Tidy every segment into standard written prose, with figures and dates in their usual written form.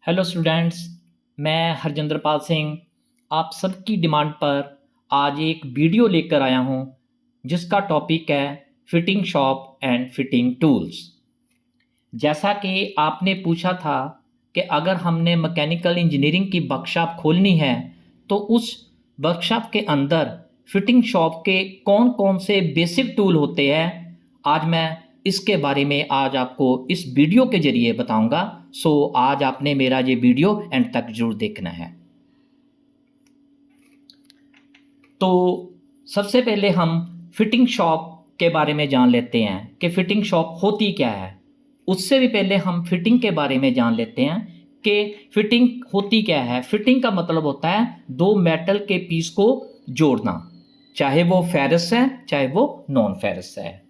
Hello students. मैं हरजिंदर पाल सिंह आप सबकी डिमांड पर आज एक वीडियो लेकर आया हूं जिसका टॉपिक है fitting shop and fitting tools. जैसा कि आपने पूछा था कि अगर हमने मैकेनिकल इंजीनियरिंग की वर्कशॉप खोलनी है तो उस वर्कशॉप के अंदर फिटिंग शॉप के कौन कौन से बेसिक टूल होते हैं, आज मैं इसके बारे में आज आपको इस वीडियो के जरिए बताऊंगा। सो आज आपने मेरा ये वीडियो एंड तक जरूर देखना है। तो सबसे पहले हम फिटिंग शॉप के बारे में जान लेते हैं कि फिटिंग शॉप होती क्या है। उससे भी पहले हम फिटिंग के बारे में जान लेते हैं कि फिटिंग होती क्या है। फिटिंग का मतलब होता है दो मेटल के पीस को जोड़ना, चाहे वो फेरस है चाहे वो नॉन फेरस है।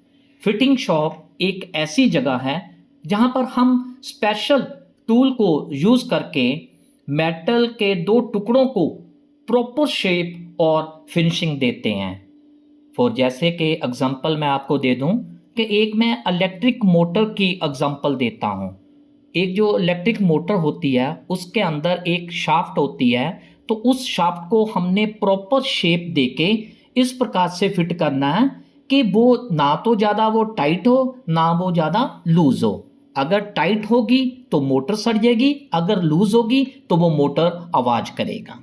फिटिंग शॉप एक ऐसी जगह है जहां पर हम स्पेशल टूल को यूज करके मेटल के दो टुकड़ों को प्रॉपर शेप और फिनिशिंग देते हैं। फॉर जैसे कि एग्जांपल मैं आपको दे दूं कि एक मैं इलेक्ट्रिक मोटर की एग्जांपल देता हूं। एक जो इलेक्ट्रिक मोटर होती है उसके अंदर एक शाफ्ट होती है, तो उस शाफ्ट को हमने प्रॉपर शेप देके इस प्रकार से फिट करना है कि वो ना तो ज़्यादा वो टाइट हो ना वो ज़्यादा लूज हो। अगर टाइट होगी तो मोटर सड़ जाएगी, अगर लूज होगी तो वो मोटर आवाज करेगा।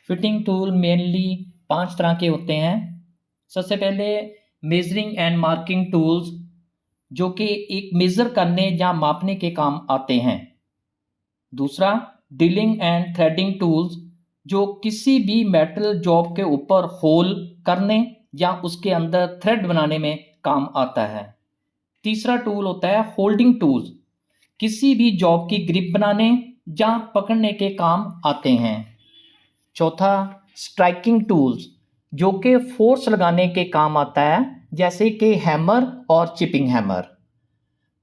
फिटिंग टूल मेनली 5 तरह के होते हैं। सबसे पहले मेजरिंग एंड मार्किंग टूल्स, जो कि एक मेजर करने या मापने के काम आते हैं। दूसरा ड्रिलिंग एंड थ्रेडिंग टूल्स, जो किसी भी मेटल जॉब के ऊपर होल करने या उसके अंदर थ्रेड बनाने में काम आता है। तीसरा टूल होता है होल्डिंग टूल्स, किसी भी जॉब की ग्रिप बनाने या पकड़ने के काम आते हैं। चौथा स्ट्राइकिंग टूल्स, जो कि फोर्स लगाने के काम आता है, जैसे कि हैमर और चिपिंग हैमर।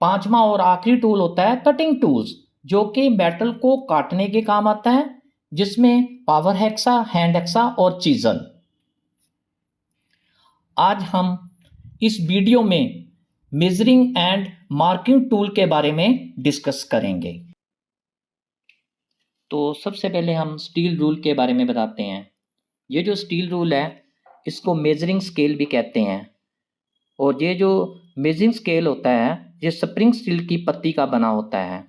पांचवा और आखिरी टूल होता है कटिंग टूल्स, जो कि मेटल को काटने के काम आता है, जिसमें पावर हैक्सा, हैंड हैक्सा और चीजल। आज हम इस वीडियो में मेजरिंग एंड मार्किंग टूल के बारे में डिस्कस करेंगे। तो सबसे पहले हम स्टील रूल के बारे में बताते हैं। ये जो स्टील रूल है इसको मेजरिंग स्केल भी कहते हैं, और ये जो मेजरिंग स्केल होता है ये स्प्रिंग स्टील की पत्ती का बना होता है।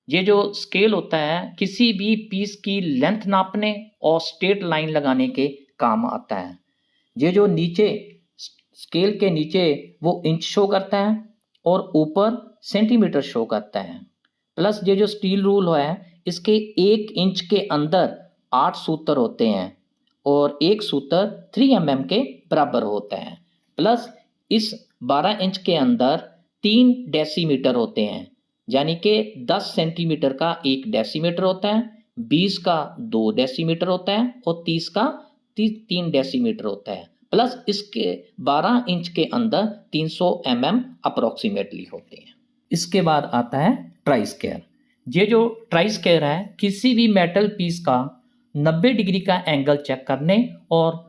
ये जो स्केल होता है किसी भी पीस की लेंथ नापने और स्ट्रेट लाइन लगाने के काम आता है। ये जो नीचे स्केल के नीचे वो इंच शो करता है और ऊपर सेंटीमीटर शो करता है। प्लस ये जो स्टील रूल है इसके 1 इंच के अंदर 8 सूत्र होते हैं और एक सूत्र 3 mm के बराबर होता है। प्लस इस 12 इंच के अंदर 3 डेसीमीटर होते हैं, यानी कि 10 सेंटीमीटर का 1 डेसीमीटर होता है, 20 का 2 डेसीमीटर होता है और 30 का 3 डेसीमीटर होता है। प्लस इसके 12 इंच के अंदर 300 mm अप्रोक्सीमेटली होते हैं। इसके बाद आता है ट्राई स्क्वायर। ये जो ट्राई स्क्वायर है किसी भी मेटल पीस का 90 डिग्री का एंगल चेक करने और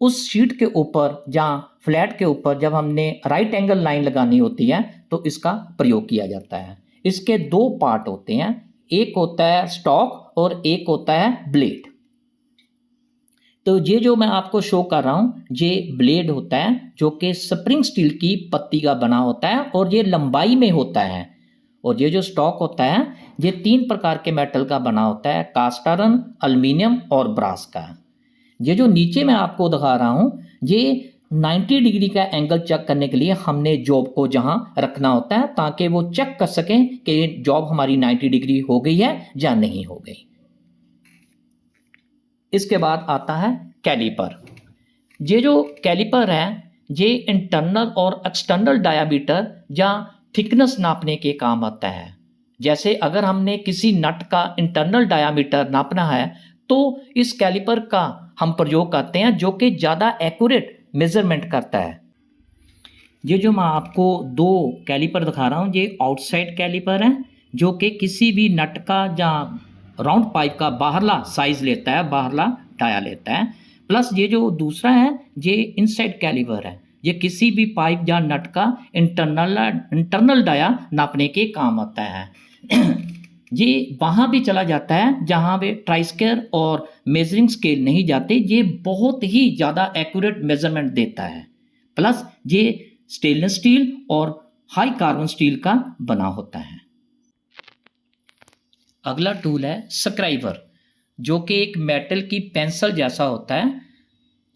उस शीट के ऊपर या फ्लैट के ऊपर जब हमने राइट एंगल लाइन लगानी होती है तो इसका प्रयोग किया जाता है। इसके 2 पार्ट होते हैं, एक होता है स्टॉक और एक होता है ब्लेड। तो ये जो मैं आपको शो कर रहा हूं ये ब्लेड होता है जो कि स्प्रिंग स्टील की पत्ती का बना होता है और ये लंबाई में होता है। और ये जो स्टॉक होता है ये 3 प्रकार के मेटल का बना होता है, कास्ट आयरन, एल्युमिनियम और ब्रास का। ये जो नीचे मैं आपको दिखा रहा हूं ये 90 डिग्री का एंगल चेक करने के लिए हमने जॉब को जहां रखना होता है ताकि वो चेक कर सकें कि जॉब हमारी 90 डिग्री हो गई है या नहीं हो गई। इसके बाद आता है कैलिपर। ये जो कैलिपर है ये इंटरनल और एक्सटर्नल डायामीटर या थिकनेस नापने के काम आता है। जैसे अगर हमने किसी नट का इंटरनल डायामीटर नापना है तो इस कैलिपर का हम प्रयोग करते हैं, जो कि ज़्यादा एक्यूरेट मेजरमेंट करता है। ये जो मैं आपको 2 कैलिपर दिखा रहा हूँ ये आउटसाइड कैलिपर है, जो कि किसी भी नट का या राउंड पाइप का बाहरला साइज लेता है, बाहरला डाया लेता है। प्लस ये जो दूसरा है ये इनसाइड कैलिपर है, ये किसी भी पाइप या नट का इंटरनल डाया नापने के काम आता है। ये वहाँ भी चला जाता है जहाँ वे ट्राइस्केयर और मेजरिंग स्केल नहीं जाते। ये बहुत ही ज़्यादा एक्यूरेट मेजरमेंट देता है। प्लस ये स्टेनलेस स्टील और हाई कार्बन स्टील का बना होता है। अगला टूल है स्क्राइबर, जो कि एक मेटल की पेंसिल जैसा होता है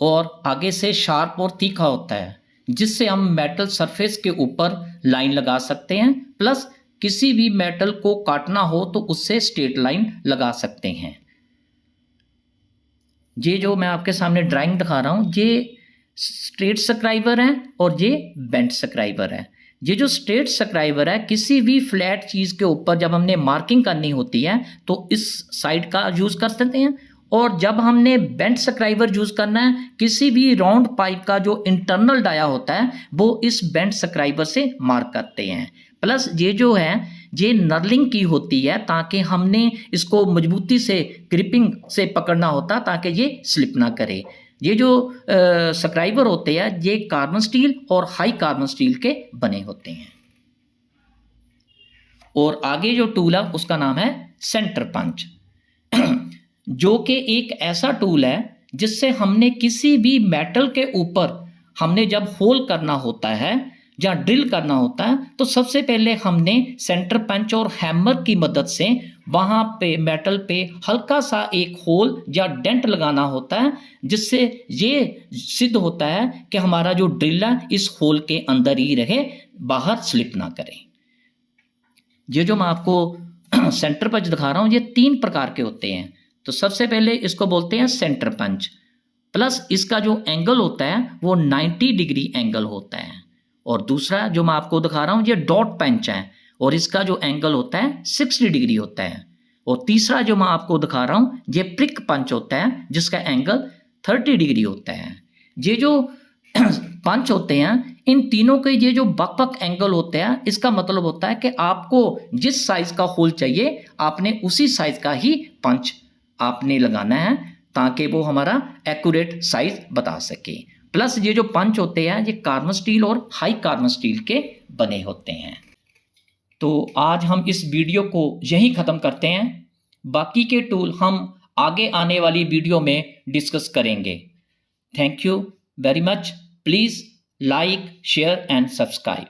और आगे से शार्प और तीखा होता है, जिससे हम मेटल सरफेस के ऊपर लाइन लगा सकते हैं। प्लस किसी भी मेटल को काटना हो तो उससे स्ट्रेट लाइन लगा सकते हैं। ये जो मैं आपके सामने ड्राइंग दिखा रहा हूँ, ये स्ट्रेट स्क्राइबर है और ये बेंट स्क्राइबर है। ये जो स्ट्रेट स्क्राइबर है, किसी भी फ्लैट चीज़ के ऊपर जब हमने मार्किंग करनी होती है तो इस साइड का यूज़ कर सकते हैं, और जब हमने बेंट स्क्राइबर यूज़ करना है, किसी भी राउंड पाइप का जो इंटरनल डाया होता है वो इस बेंट स्क्राइबर से मार्क करते हैं। प्लस ये जो है ये नर्लिंग की होती है, ताकि हमने इसको मजबूती से ग्रिपिंग से पकड़ना होता ताकि ये स्लिप ना करे। ये जो स्क्राइबर होते हैं ये कार्बन स्टील और हाई कार्बन स्टील के बने होते हैं। और आगे जो टूल है उसका नाम है सेंटर पंच, जो कि एक ऐसा टूल है जिससे हमने किसी भी मेटल के ऊपर हमने जब होल करना होता है या ड्रिल करना होता है तो सबसे पहले हमने सेंटर पंच और हैमर की मदद से वहाँ पे मेटल पे हल्का सा एक होल या डेंट लगाना होता है, जिससे ये सिद्ध होता है कि हमारा जो ड्रिल है इस होल के अंदर ही रहे, बाहर स्लिप ना करे। ये जो मैं आपको सेंटर पंच दिखा रहा हूँ ये 3 प्रकार के होते हैं। तो सबसे पहले इसको बोलते हैं सेंटर पंच। प्लस इसका जो एंगल होता है वो 90 डिग्री एंगल होता है। और दूसरा जो मैं आपको दिखा रहा हूँ ये डॉट पंच है और इसका जो एंगल होता है 60 डिग्री होता है। और तीसरा जो मैं आपको दिखा रहा हूँ ये प्रिक पंच होता है जिसका एंगल 30 डिग्री होता है। ये जो पंच होते हैं इन तीनों के ये जो बक एंगल होते हैं, इसका मतलब होता है कि आपको जिस साइज का होल चाहिए आपने उसी साइज का ही पंच आपने लगाना है ताकि वो हमारा एक्यूरेट साइज बता सके। प्लस ये जो पंच होते हैं ये कार्बन स्टील और हाई कार्बन स्टील के बने होते हैं। तो आज हम इस वीडियो को यहीं ख़त्म करते हैं। बाकी के टूल हम आगे आने वाली वीडियो में डिस्कस करेंगे। Thank you very much. Please like, share and subscribe.